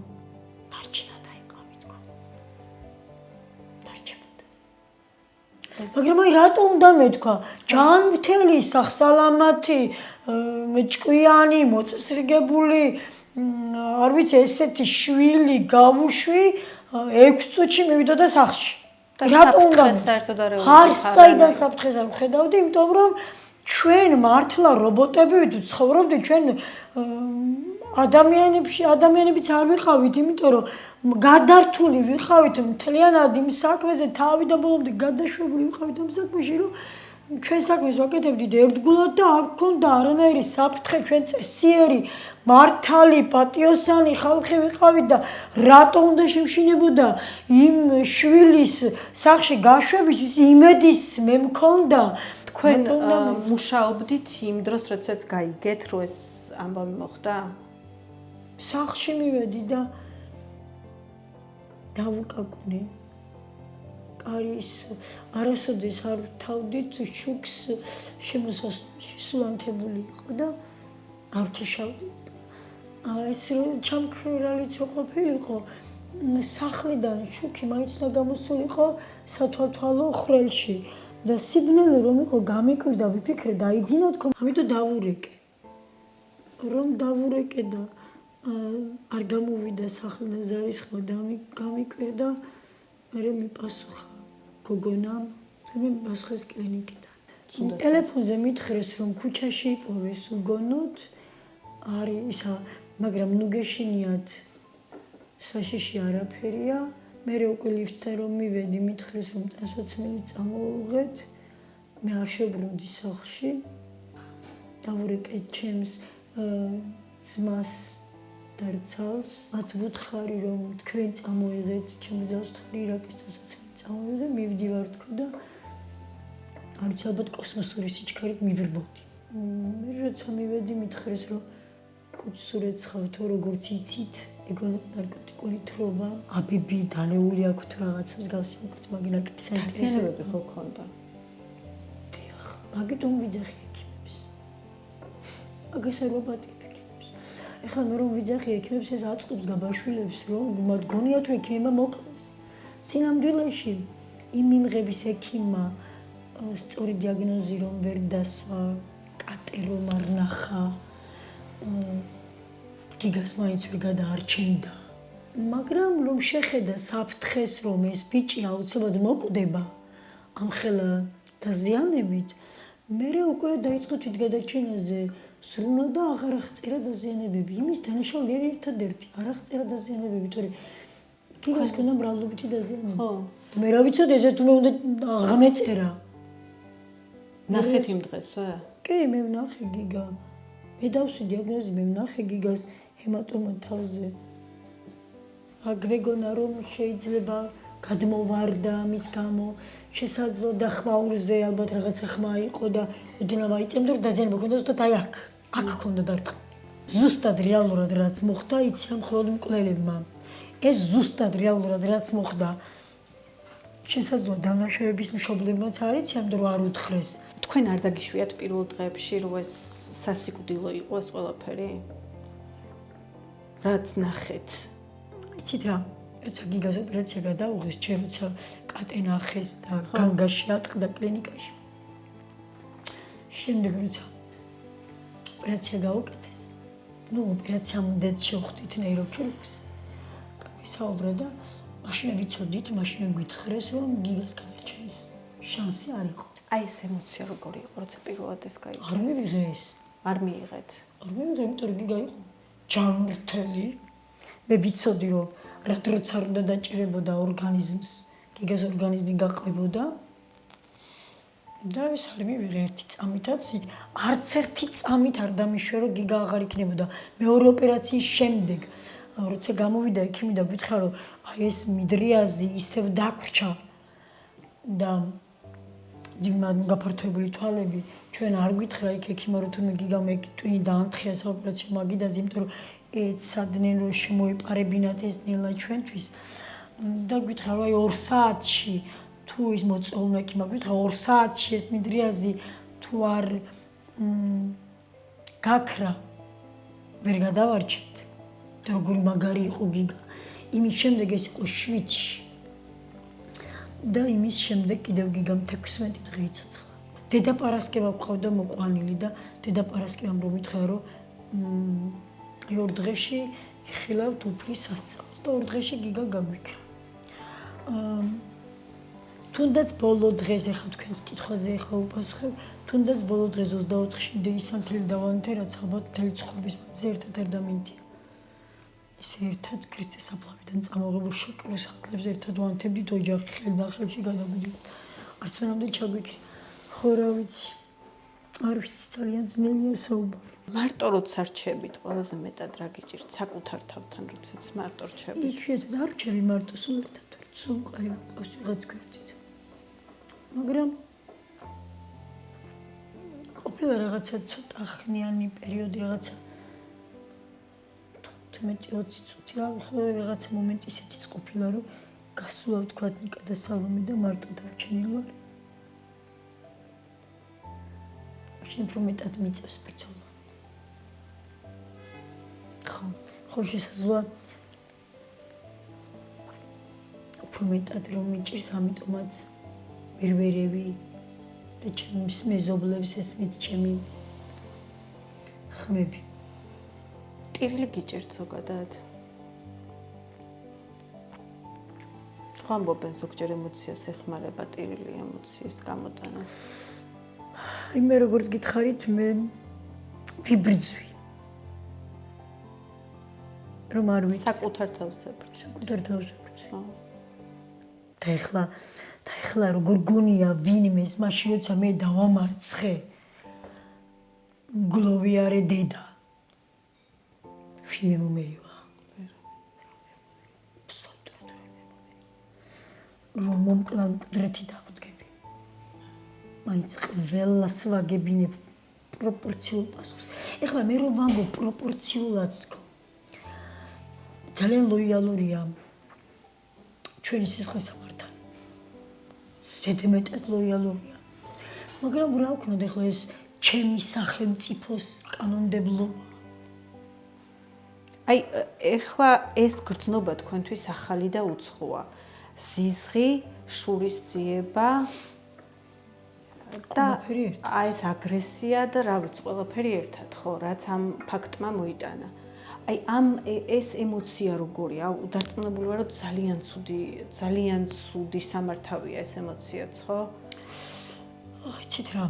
S1: დარჩენა დაიკლავი თქო. დარჩებოდა. მაგრამ აი რატო უნდა მეთქვა? ჯანმრთელი, სახსალამათი, ჭკვიანი, მოწესრიგებული, არ ვიცი, ესეთი შვილი გავუშვი 6 წუთში მივიდოდა სახლში. რატო უნდა? არ საიდან საფრთხეს არ ვხედავდი, იმიტომ რომ ჩვენ მართლა რობოტები ვცხოვრობდით, ჩვენ ადამიანებიც არ ვიყავით, იმიტომ რომ გადართული ვიყავით მთლიანად იმ საქმეზე, თავი და ბოლომდე გადაშვებული ვიყავით ამ საქმეში, რომ ჩვენ საქმეს ვაკეთებდით ერთგულად და არ გქონდა არანაირი საფრთხე, ჩვენ წესიერი, მართალი, პატიოსანი ხალხი ვიყავით და რატო უნდა შემშინებოდა იმ შვილის სახლში გაშვებისთვის იმედის მე მქონდა.
S2: თქვენ მუშაობდით იმ დროს, როდესაც გაიგეთ, რომ ეს ამბავი მოხდა?
S1: სახლში მივედი და დავუკაკუნე. არის არასოდეს არ ვთავდით შუქს შემოსასვლელში, სულ ანთებული იყო და არ ვთიშავდით. ეს ჩამქრალიც რო ყოფილიყო, სახლიდან შუქი მაინც და გამოსულიყო სათვალთვალო ხვრელში და სიბნელე რომ იყო გამეკვირდა, ვიფიქრე დაიძინა თქო, ამიტომ დავურეკე. რომ დავურეკე და არ გამოვიდა სახლიდან ზარისხმა და გამიკვირდა, მერე მიპასუხა გოგონამ, მე პასუხეს კლინიკიდან. ტელეფონზე მითხრეს, რომ ქუჩაში იპოვეს უგონოდ, არის ისა, მაგრამ ნუ გეშინიათ საშიში არაფერია. მერე უკვე ლიფტზე რომ მივედი, მითხრეს, რომ ტანსაცმელი წამოუღეთ. მე არ შევბრუნდი სახლში. დავურეკე ჩემს ძმას და რცალს. მათ ვუთხარი, რომ თქვენ წამოიღეთ, ჩემს ძავს ვთხარი, ირაკის ტანსაცმელი წამოიღე, მივდივარ თქო და არ ვიცი, ალბათ კოსმოსური სიჩქარით მივრბოდი. მე როცა მივედი, მითხრეს, რომ კუჩს ურეცხავთო, როგორც იცით, ეგონოთ ნარკოტიკული თრობა, აბები დალეული აქვთ რაღაცა მსგავსი მოკლედ, მაგრამ აკებს
S2: საინტერესოები ხო ქონდა?
S1: დიახ, მაგიტომ ვიძახი ექიმებს. მაგას არ ვაპატიებ ექიმებს. ეხლა მე რომ ვიძახი ექიმებს, ეს აწყობს გაბაშვილებს, რომ გონიათ რომ ექიმებმა მოკლეს. სინამდვილეში იმ მიმღების ექიმმა სწორი დიაგნოზი რომ ვერ დასვა, კატე რომ არ ნახა, გიგას მაინც ვერ გადაარჩენდა. მაგრამ რომ შეხედა საფრთხეს, რომ ეს ბიჭი აუცილებლად მოკვდება ამხელა დაზიანებით, მერე უკვე დაიწყო თვითგადარჩენაზე სრულნა და აღარ აღწერა დაზიანებები. იმის დანაშაული ერთადერთი არ აღწერა დაზიანებები, თორე გიგას ქონდა მრავლობითი დაზიანება.
S2: ხო.
S1: მე რა ვიცოდი, ესე თუნდაც უნდა აღმეწერა.
S2: ნახეთ იმ დღესვე?
S1: კი, მე ვნახე გიგა. მე დავსვი დიაგნოზი, მე ვნახე გიგას ჰემატომა თავზე. აგვეგონა რომ შეიძლება გადმოვარდა ამის გამო, შესაძლოა და ხმაურზე ალბათ რაღაცა ხმა იყო და ოდნავ აიწემდა რომ დაზიანება ქონდა ზუსტად აი აქ ქონდა დარტყმული. ზუსტად რეალურად რაც მოხდა, იციან მხოლოდ მკვლელებმა. ეს ზუსტად რეალურად რაც მოხდა, შესაძლოა დამნაშავების მშობლებმაც არ იციან, რომ არ უთხრეს.
S2: თქვენ არ დაგიშვიათ პირველ დღეებში, რომ ეს სასიკვდილო იყო ეს ყველაფერი? რაც ნახეთ.
S1: იცით რა, როცა გიგას ოპერაცია გადაუღეს, ჩემ როცა კატე ნახეს და განგაში ატყდა კლინიკაში. შემდეგ როცა ოპერაცია გაუკეთეს, ოპერაციამდე შევხვდით ნეიროქირურგს. ვისაუბრა და მაშინ ვიცოდით, მაშინ გვითხრეს, რომ გიგას გადარჩენის შანსი არ იყო.
S2: აი ეს ემოცია როგორი იყო, როცა პირველად ეს გაიგო?
S1: არ მივიღე ეს.
S2: არ მიიღეთ.
S1: არ მივიღე, იმიტომ რომ გიგა იყო ჯანმრთელი. მე ვიცოდი, რომ როც არ უნდა დაჭირებოდა ორგანიზმს, გიგას ორგანიზმი გაყრებოდა. და ეს არ მივიღე ერთი წამითაც, არც ერთი წამით არ დამიშვე, რომ გიგა აღარ იქნებოდა. მეორე ოპერაციის შემდეგ როცა გამოვიდა ექიმი და გითხრა, რომ აი ეს მიდრიაზი ისევ დაგვრჩა და გაფართოებული თვალები, ჩვენ არ გითხრა იქ ექიმმა რომ თურმე გიგამ ეგ ტვინი დაანთხია საოპერაციო მაგიდაზე, იმიტომ რომ ეცადნენ რომ შემოეპარებინათ ეს ნელა ჩვენთვის და გითხრა რომ აი 2 საათში თუ ის მოწოლნა ექიმმა გითხრა 2 საათში ეს მიდრიაზი თუ არ გაქრა ვერ გადავარჩეთ როგორი მაგარი იყო გიგა იმის შემდეგ ეს იყო 7-ში და იმის შემდეგ კიდევ გიგამ 16 დღე იცოცხლა. დედა პარასკევა გვყავდა მოყვანილი და დედა პარასკევამ რომ მითხრა რომ 2 დღეში იხილავთ უფლის სასწაულს და 2 დღეში გიგა გაგვიქრა. თუნდაც ბოლო დღეს ახლა თქვენს კითხვაზე ახლა უპასუხებ, თუნდაც ბოლო დღეს 24-ში დეისანთელი დავანთე, რაც ალბათ მთელი ცხოვრების მანძილზე ერთად არ დამინდია. ეს ერთად ქრისტეს საფლავიდან წამოღებულ შეკროს ახლებს ერთად ვანთებდით ოჯახი ხელნახელში გადაგვიდით. არც მანამდე ჩაგვიქრა. ხო რა ვიცი. არ ვიცი ძალიან ძნელია საუბარი.
S2: მარტო როცა რჩებით, ყველაზე მეტად რა გიჭირთ საკუთარ თავთან, როდესაც მარტო რჩებით.
S1: იშვიათად არ რჩები მარტო სულ ერთად ვარ. სულ ყარი მყავს ვიღაც გვერდით. მაგრამ ყოფილა რაღაცა ცოტა ხნიანი პერიოდი რაღაცა 15-20 წუთი რაღაცა მომენტი ისეთიც ყოფილა რომ გასულა ვთქვათ ნიკა და სალომე და მარტო დარჩენილ ვარ. მაშინ უფრო მეტად მიწევს ბრძოლა. ხო შესაძლოა უფრო მეტად რომ მიჭირს ამიტომაც ვერ ვერევი და ჩემს მეზობლებს ესმით ჩემი ხმები.
S2: ტირილი გიჭირთ ზოგადად? ხო ამბობენ ზოგჯერ ემოციას ეხმარება ტირილი ემოციის გამოტანას.
S1: აი მე როგორც გითხარით მე ვიბრძვი. რომ არ ვიცი
S2: საკუთარ თავზე ბრძვი.
S1: საკუთარ თავზე ბრძვი. და ეხლა როგორ გონია ვინმეს მაშინ როცა მე დავამარცხე გლოვიარე დედა ვინმე მომერივა რომ მომკლავ მკვდრეთი დავდგები მაინც ყველას ვაგებინებ პროპორციულ პასუხს ეხლა მე რომ ვამბობ პროპორციულად თქო ძალიან ლოიალურია ჩვენი სისხლისამართალი ზედმეტად ლოიალურია მაგრამ რა ვქნათ ეხლა ეს ჩემი სახელმწიფოს კანონმდებლობა
S2: აი ეხლა ეს გრძნობა თქვენთვის ახალი და უცხოა ზიზღი შურისძიება და აი ეს აგრესია და რა ვიცი ყველაფერი ერთად ხო რაც ამ ფაქტმა მოიტანა აი ამ ეს ემოცია როგორია დარწმუნებული ვარ რომ ძალიან ცუდი სამართავია ეს ემოციაც ხო
S1: იცით რა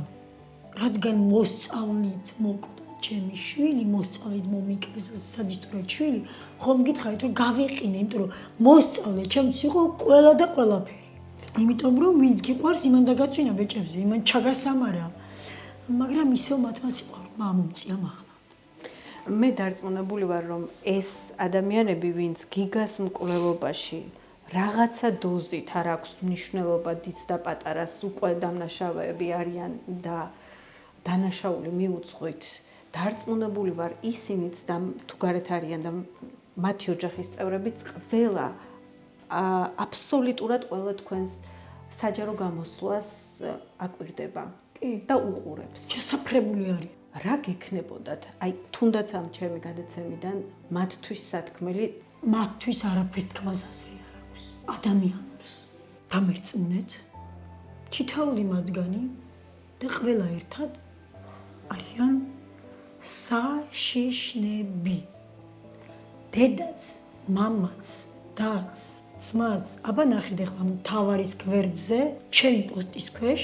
S1: რადგან მოსწავლით მოკვდა ჩემი შვილი მოსწავლით მომიკლეს სადისტორად შვილი ხომ გითხარით რომ გავეყინე იმიტომ რომ მოსწავლე ჩემს იყო ყველა და ყველაფერი იმიტომ რომ ვინც გიყვარს იმან დაგაწვინა ბეჭებზე იმან ჩაგასამარა მაგრამ ისევ მათმა სიყვარულმა ამომწია მაღლა
S2: მე დარწმუნებული ვარ რომ ეს ადამიანები ვინც გიგას მკვლელობაში რაღაცა დოზით არ აქვს მნიშვნელობა დიდ და პატარას უკვე დამნაშავეები არიან და დანაშაული მიუძღვით დარწმუნებული ვარ ისინიც და თუ გარეთ არიან და მათი ოჯახის წევრებიც ყველა აბსოლუტურად ყველა თქვენს საჯარო გამოსვლას აკვირდება და უყურებს
S1: შესაფრებული არის
S2: რა გექნებოდათ? აი, თუნდაც ამ ჩემი გადაცემიდან მათთვის სათქმელი,
S1: მათთვის არაფერს თქმას აზრი არ აქვს. ადამიანებს დამერწმუნეთ თითოეული მათგანი და ყველა ერთად არიან საშიშნები. დედაც, მამაც, დაც, ძმაც, აბა ნახეთ ახლა მთავარის გვერდზე, ჩემი პოსტის ქვეშ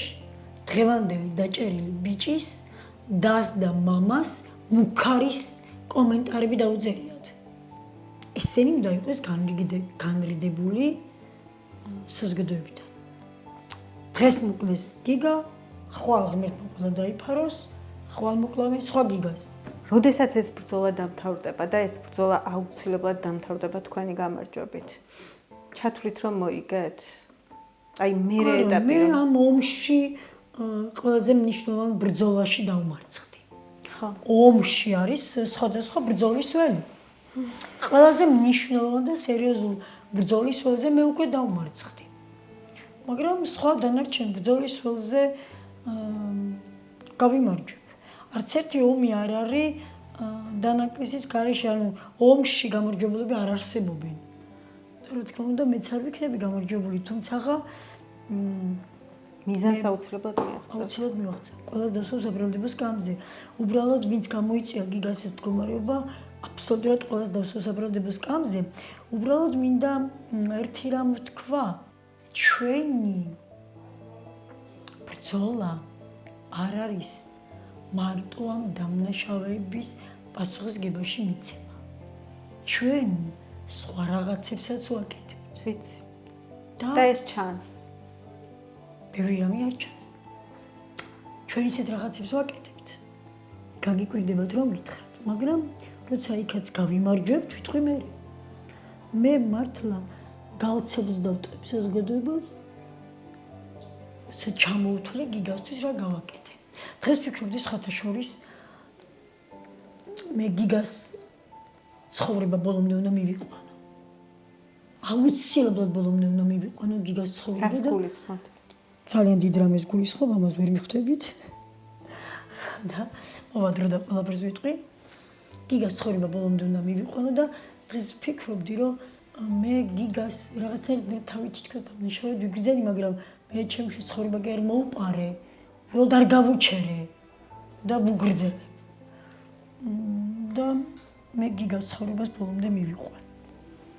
S1: დღევანდელი დაჭერილი ბიჭის დას და მამას მუქარის კომენტარები დაუძერიათ. ესენი უნდა იყოს განრიდებული საზოგადოებიდან. დღეს მოკლეს გიგა, ხვალ ღმერთმა ყველა დაიფაროს, ხვალ მოკლავენ სხვა გიგას.
S2: როდესაც ეს ბრძოლა დამთავრდება და ეს ბრძოლა აუცილებლად დამთავრდება თქვენი გამარჯვებით. ჩათვლით რომ მოიგეთ? აი მერე ეტაპი
S1: მე ამ ომში ყველაზე მნიშვნელოვან ბრძოლაში დავმარცხდი.
S2: ხო.
S1: ომში არის სხვადასხვა ბრძოლის ველი. ყველაზე მნიშვნელოვან და სერიოზულ ბრძოლის ველზე მე უკვე დავმარცხდი. მაგრამ სხვა დანარჩენ ბრძოლის ველზე გავიმარჯვებ. არც ერთი ომი არ არის დანაკლისის გარეშე, ანუ ომში გამარჯვებულები არ არსებობენ. და რა თქმა უნდა, მეც არ ვიქნები გამარჯვებული, თუმცა
S2: მიზანს აუცილებლად მიაღწევ.
S1: აუცილებლად მივაღწევ. ყველა დასვავს საბრალდებოს გამზე. უბრალოდ ვინც გამოიწვია გიგას ეს მდგომარეობა, აბსოლუტურად ყველას დასვავს საბრალდებოს გამზე. უბრალოდ მინდა ერთი რამ ვთქვა. ჩვენი ბრძოლა არ არის მარტო ამ დამნაშავეების პასუხისგებაში მიცემა. ჩვენ სხვა რაღაცებსაც ვაკეთებთ.
S2: ვიცი.
S1: და
S2: და ეს ჩანს.
S1: ბევრი რამე არ ჩანს. ჩვენ ისეთ რაღაცებს ვაკეთებთ. გაგიკვირდებათ რომ გითხრათ, მაგრამ როცა იქაც გავიმარჯვებთ, ვიტყვი მე. მე მართლა გაოცებულს დავტოვებ საზოგადოებას. ესე ჩამოვთვლი გიგასთვის რა გავაკეთე. დღეს ვფიქრობდი სხვათა შორის მე გიგას ცხოვრება ბოლომდე უნდა მივიყვანო. აუცილებლად ბოლომდე უნდა მივიყვანო გიგას ცხოვრება
S2: რას
S1: და
S2: გულისხმობთ?
S1: ძალიან დიდ რამეს გულისხმობ, ამას ვერ მიხვდებით. და მოვადრო და ყველაფერს ვიტყვი. გიგას ცხოვრება ბოლომდე უნდა მივიყვანო და დღეს ვფიქრობდი, რომ მე გიგას რაღაცნაირად თავი თითქოს დამნაშავედ ვიგრძენი, მაგრამ მე ჩემში ცხოვრება კი არ მოუპარე, უბრალოდ არ გავუჩერე და ვუგრძელებ. და მე გიგას ცხოვრებას ბოლომდე მივიყვანე.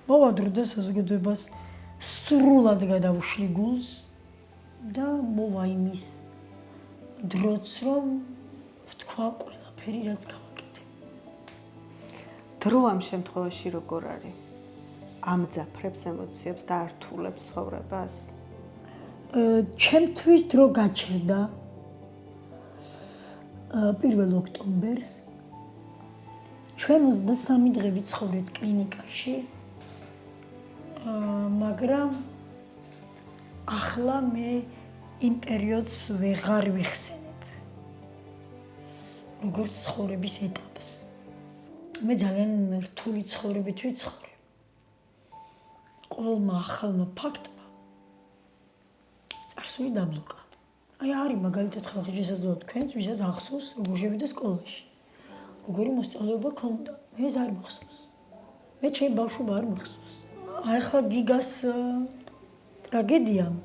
S1: მოვადრო და საზოგადოებას სრულად გადავშლი გულს და მოვა იმის დროც, რომ ვთქვა ყველაფერი, რაც გავაკეთე.
S2: დრო ამ შემთხვევაში როგორ არის? ამძაფრებს ემოციებს და ართულებს ცხოვრებას?
S1: ჩემთვის დრო გაჩერდა 1 ოქტომბერს. ჩვენ 23 დღე ვიცხოვრეთ კლინიკაში. მაგრამ ახლა მე იმ პერიოდს ვეღარ ვიხსენებ. როგორც ცხოვრების ეტაპს. მე ძალიან რთული ცხოვრებით ვიცხოვრე. ყველმა ახალმა ფაქტმა წარსული დაბლოკა. აი არის მაგალითად ხალხი შესაძლოა თქვენს, ვისაც ახსოვს, როგორ შევიდა სკოლაში. როგორი მოსწავლეობა ქონდა. მე ეს არ მახსოვს. მე ჩემი ბავშვობა არ მახსოვს. ახლა გიგას ტრაგედიამ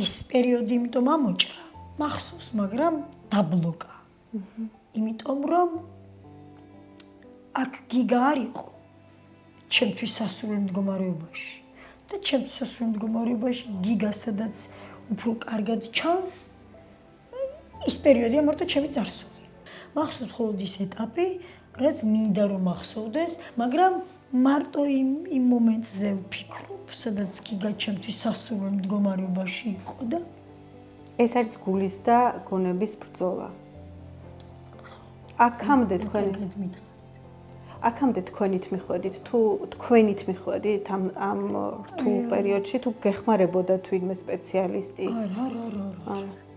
S1: ეს პერიოდი იმიტომ ამოჭრა. მახსოვს, მაგრამ დაბლოკა. იმიტომ რომ აქ გიგა არ იყო ჩემთვის სასურველ მდგომარეობაში. და ჩემთვის სასურველ მდგომარეობაში გიგა სადაც უფრო კარგად ჩანს, ის პერიოდია მარტო ჩემი წარსული. მახსოვს მხოლოდ ის ეტაპი, რაც მინდა რომ მახსოვდეს, მაგრამ მარტო იმ მომენტზე ვფიქრობ, სადაც გიგა ჩემთვის სასურველ მდგომარეობაში იყო და
S2: ეს არის გულის და გონების ბრძოლა. აქამდე თქვენით მიხვედით, თუ თქვენით მიხვედით ამ რთულ პერიოდში, თუ გეხმარებოდა თვითონ სპეციალისტი?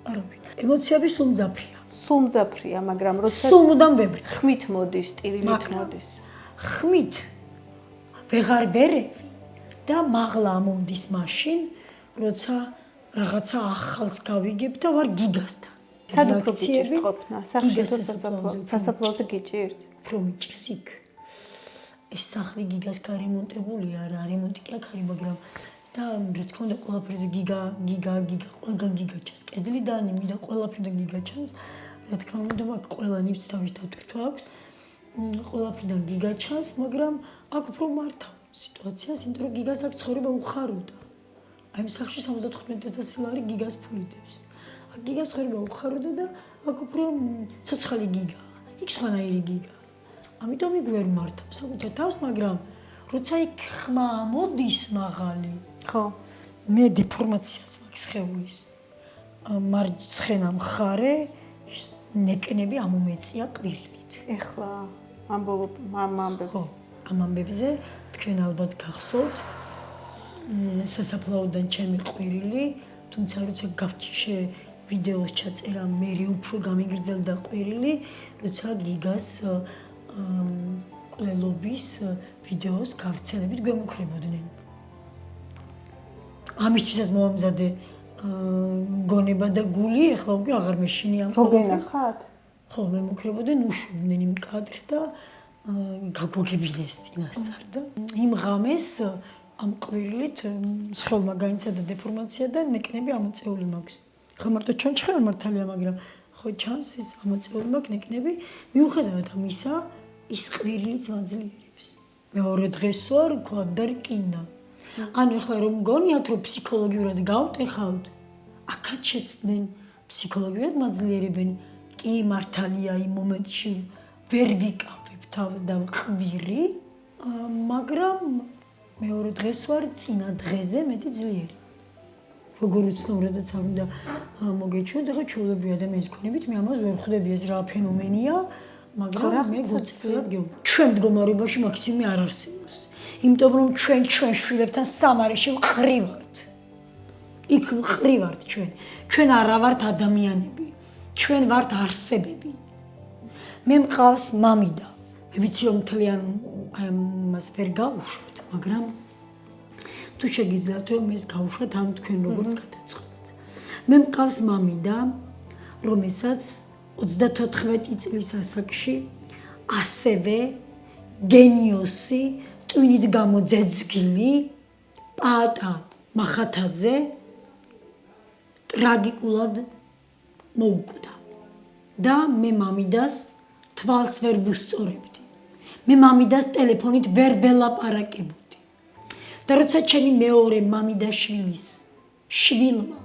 S1: არა. ემოციები სულ მძაფრია.
S2: სულ მძაფრია, მაგრამ როცა
S1: სულ მუდამ ვებრწ.
S2: ხმით მოდის, ტირილით მოდის.
S1: ხმით ვეღარ ბერევი და მაღლა ამომდის მაშინ, როცა რაღაცა ახალს გავიგებ და ვარ გიგასთან.
S2: სად უფრო გიჭირთ ყოფნა? სახლში თუ სასაფლაოზე გიჭირთ?
S1: უფრო მიჭირს იქ. ეს სახლი გიგას გარემონტებულია, რა რემონტი კი აქ არის, მაგრამ და რა თქმა უნდა ყველაფერზე გიგა, ყველგან გიგა ჩანს. კედლიდან იმიდან ყველაფერიდან გიგა ჩანს. რა თქმა უნდა, მაგ ყველანიც თავის დატვირთვა აქვს. ყველაფერიდან გიგა ჩანს, მაგრამ აქ უფრო მართავ სიტუაციას, იმიტომ რომ გიგას აქ ცხოვრება უხაროდა. აი ამ სახლში 75,000 ლარი გიგას ფული დევს. აქ გიგას ცხოვრება უხაროდა და აქ უფრო ცოცხალი გიგა. იქ სხვანაირი გიგა. ამიტომ იქ ვერ მართავ საკუთარ თავს, მაგრამ როცა იქ ხმა მოდის მაღალი,
S2: ხო.
S1: მე დეფორმაციაც მაქვს სხეულის. მარცხენა მხარე ნეკნები ამომეწია ყვირილით.
S2: ეხლა ამბობ.
S1: ხო, ამ ამბებზე თქვენ ალბათ გახსოვთ. სასაფლაოდან ჩემი ყვირილი თუმცა როცა გავთიშე ვიდეოს ჩაწერა მე უფრო გამიგრძელდა ყვირილი, როცა გიგას ყველობის ვიდეოს გავრცელებით გვემუქრებოდნენ. ამისთვისაც მომამზადე გონება და გული, ეხლა უკვე აღარ მეშინია.
S2: როგორ ნახათ?
S1: ხო, მემუქრებოდნენ, უშვებდნენ იმ კადრს და გაგვაგებინეს წინასწარ და იმ ღამეს ამ ყვირილით სხეულმა განიცადა დეფორმაცია და ნეკნები ამოწეული მაქვს. ხო მარტო ჩვენ ჩხეულ მართალია, მაგრამ ხო ჩანს ეს ამოწეული მაქვს ნეკნები. მიუხედავად ამისა, ის ყვირილიც მაძლიერებს. მეორე დღეს ვარ ქვად რკინა. ანუ ეხლა რომ გონიათ რომ ფსიქოლოგიურად გავტეხავთ, აქაც შეცდნენ ფსიქოლოგიურად მაძლიერებენ. კი მართალია იმ მომენტში ვერ ვიკავებ თავს და ყვირი, მაგრამ მეორე დღეს ვარ წინა დღეზე მეტი ძლიერი. როგორ უცნობრადაც არ უნდა მოგეჩვენოთ, ახლა ჩვეულებრივი ადამიანის ქონებით მე ამას ვერ ხვდები, ეს რა ფენომენია, მაგრამ მე გულწრფელად გეუბნები. ჩვენ მდგომარეობაში მაქსიმუმი არ არსებობს. იმიტომ რომ ჩვენ შვილებთან სამარეში ვყრივართ. იქ ვყრივართ ჩვენ. ჩვენ არა ვართ ადამიანები. ჩვენ ვართ არსებები. მე მყავს მამიდა. მე ვიცი რომ მთლიან ამას ვერ გავუშვებთ, მაგრამ თუ შეგიძლიათ რომ ეს გავუშვათ ამ თქვენ როგორც გადაწყობთ. მე მყავს მამიდა, რომელსაც 34 წლის ასაკში ასევე გენიოსი, ტვინით გამოძეძგილი პაატა მახათაძე ტრაგიკულად მოუკვდა. და მე მამიდას თვალს ვერ ვუსწორებდი. მე მამიდას ტელეფონით ვერ ველაპარაკებოდი. და როცა ჩემი მეორე მამიდაშვილის შვილმა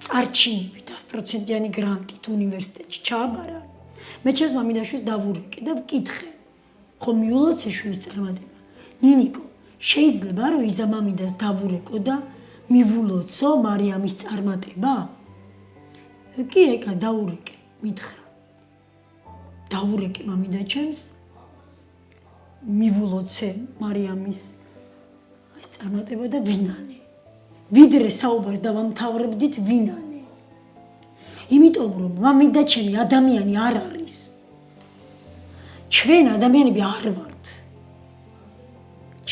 S1: წარჩინებით 100%-იანი გრანტით უნივერსიტეტში ჩააბარა, მე ჩემს მამიდაშვილს დავურეკე და ვკითხე, ხო მიულოცე შვილის წარმატება. ნინიკო, შეიძლება რომ იზა მამიდას დავურეკო და მივულოცო მარიამის წარმატება? კი ეკა დაურეკე, მითხრა. დაურეკე მამიდა ჩემს, მივულოცე მარიამის წარმატება და ვინანე. ვიდრე საუბარს დავამთავრებდით ვინანე. იმიტომ რომ მამიდა ჩემი ადამიანი არ არის. ჩვენ ადამიანები არ ვართ.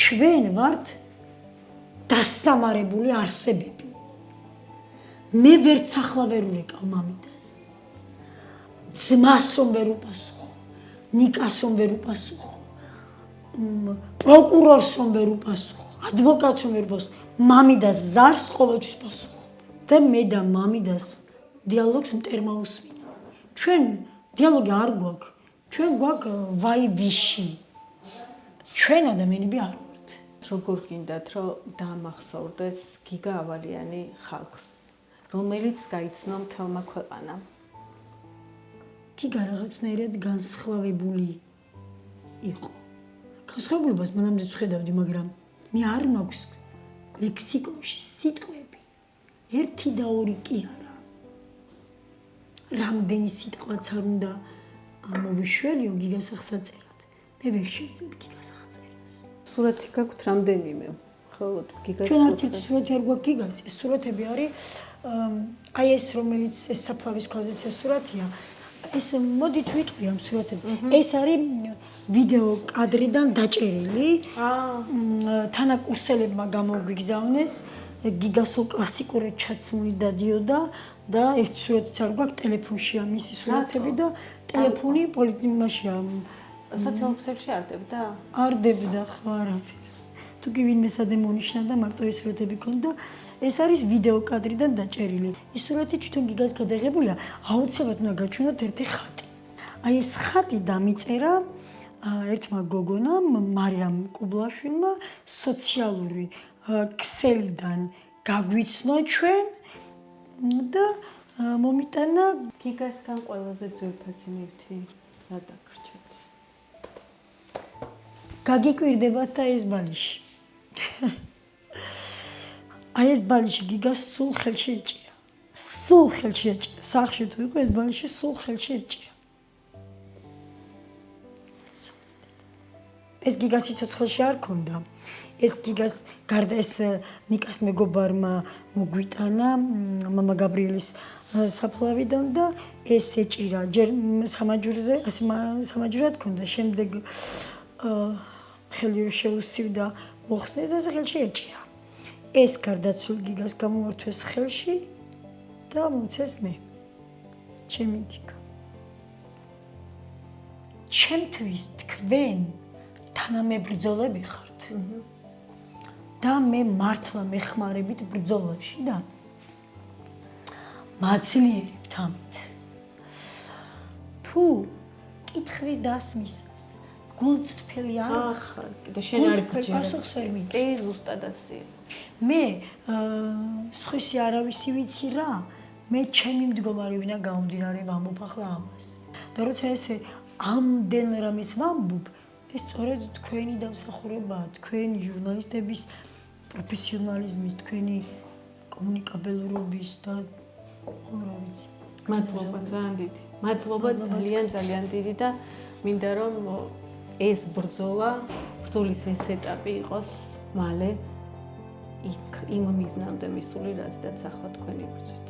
S1: ჩვენ ვართ დასამარებული არსებები. მე ვერც ახლა ვერ ურეკავ მამიდას. ძმას რომ ვერ უპასუხო, ნიკას რომ ვერ უპასუხო, პროკურორს რომ ვერ უპასუხო, ადვოკატს რომ ვერ უპასუხო, მამიდას ზარს ყოველთვის პასუხობ. და მე და მამიდას დიალოგს მტერმა უსმინა. ჩვენ დიალოგი არ გვაქვს, ჩვენ გვაქვს ვაიბიში. ჩვენ ადამიანები არ ვართ.
S2: როგორ გინდათ რომ დაამახსოვრდეს გიგა ავალიანი ხალხს, რომელიც გაიცნო მთელმა ქვეყანამ?
S1: გიგა რაღაცნაირად განსხვავებული იყო. განსხვავებულობას მანამდე ვხედავდი, მაგრამ მე არ მაქვს ლექსიკონში სიტყვები ერთი და ორი კი არა. რამდენი სიტყვაც არ უნდა მოვიშველიო გიგას აღსაწერად. მე ვერ შევძლებ გიგას აღწერას.
S2: სურათი გაქვთ რამდენიმე? ხოლოდ გიგას
S1: ჩვენ არც ერთი სურათი არ გვაქვს გიგას. ეს სურათები არის აი ეს რომელიც ეს საფლავის ქვაზე ეს სურათია. ეს მოდით ვიტყვი ამ სურათებს. ეს არის ვიდეო კადრიდან დაჭერილი. თანაკურსელებმა გამოგვიგზავნეს. გიგასო კლასიკურად ჩაცმული დადიოდა და ერთ სურათიც არ გვაქვს ტელეფონშია მისი სურათები და ტელეფონი პოლიტიმაშია.
S2: სოციალურ ქსელში არდებდა?
S1: არდებდა ხო არაფერს. თუ კი ვინმე სადემონიშნა და მარტო ეს სურათები ქონდა, ეს არის ვიდეო კადრიდან დაჭერილი. ის სურათი თვითონ გიგას გადაღებულია, აუცილებლად უნდა გაჩვენოთ ერთი ხატი. აი ეს ხატი დამიწერა ერთმა გოგონამ, მარიამ კუბლაშვილმა სოციალური ქსელიდან გაგვიცნო ჩვენ და მომიტანა
S2: გიგასგან ყველაზე ძვირფასი ნივთი რა დაგრჩეთ?
S1: გაგიკვირდებათ და ეს ბალიში. აი ეს ბალიში გიგას სულ ხელში ეჭირა. სულ ხელში ეჭირა. სახში თუ იყო ეს ბალიში სულ ხელში ეჭირა. ეს გიგა სიცოცხლეში არ ქონდა. ეს გიგას გარდა ეს ნიკას მეგობარმა მოგვიტანა მამა გაბრიელის საფლავიდან და ეს ეჭირა ჯერ სამაჯურზე, ასე სამაჯურად ქონდა. შემდეგ ხელი რო შეუსივდა მოხსნეს და ხელში ეჭირა. ეს გარდაცულ გიგას გამოართვეს ხელში და მომცეს მე. ჩემი გიგა. ჩემთვის თქვენ თანამებრძოლები ხართ. და მე მართლა მეხმარებით ბრძოლაში და მაძლიერებთ ამით. თუ კითხვის დასმისას გულწრფელი არ ხარ
S2: და შენ არ
S1: პასუხს ვერ მიიღებ.
S2: კი ზუსტად ასე.
S1: მე სხვისი არავისი ვიცი რა, მე ჩემი მდგომარეობიდან გამომდინარე ვამბობ ახლა ამას. და როცა ესე ამდენ რამის ვამბობ, ეს სწორედ თქვენი დამსახურებაა, თქვენი ჟურნალისტების პროფესიონალიზმის, თქვენი კომუნიკაბელურობის და რა ვიცი.
S2: მადლობა ძალიან დიდი. მადლობა ძალიან დიდი და მინდა რომ ეს ბრძოლის ეს ეტაპი იყოს მალე იქ იმ მიზნამდე მისული, რაზედაც ახლა თქვენი ბრძვით.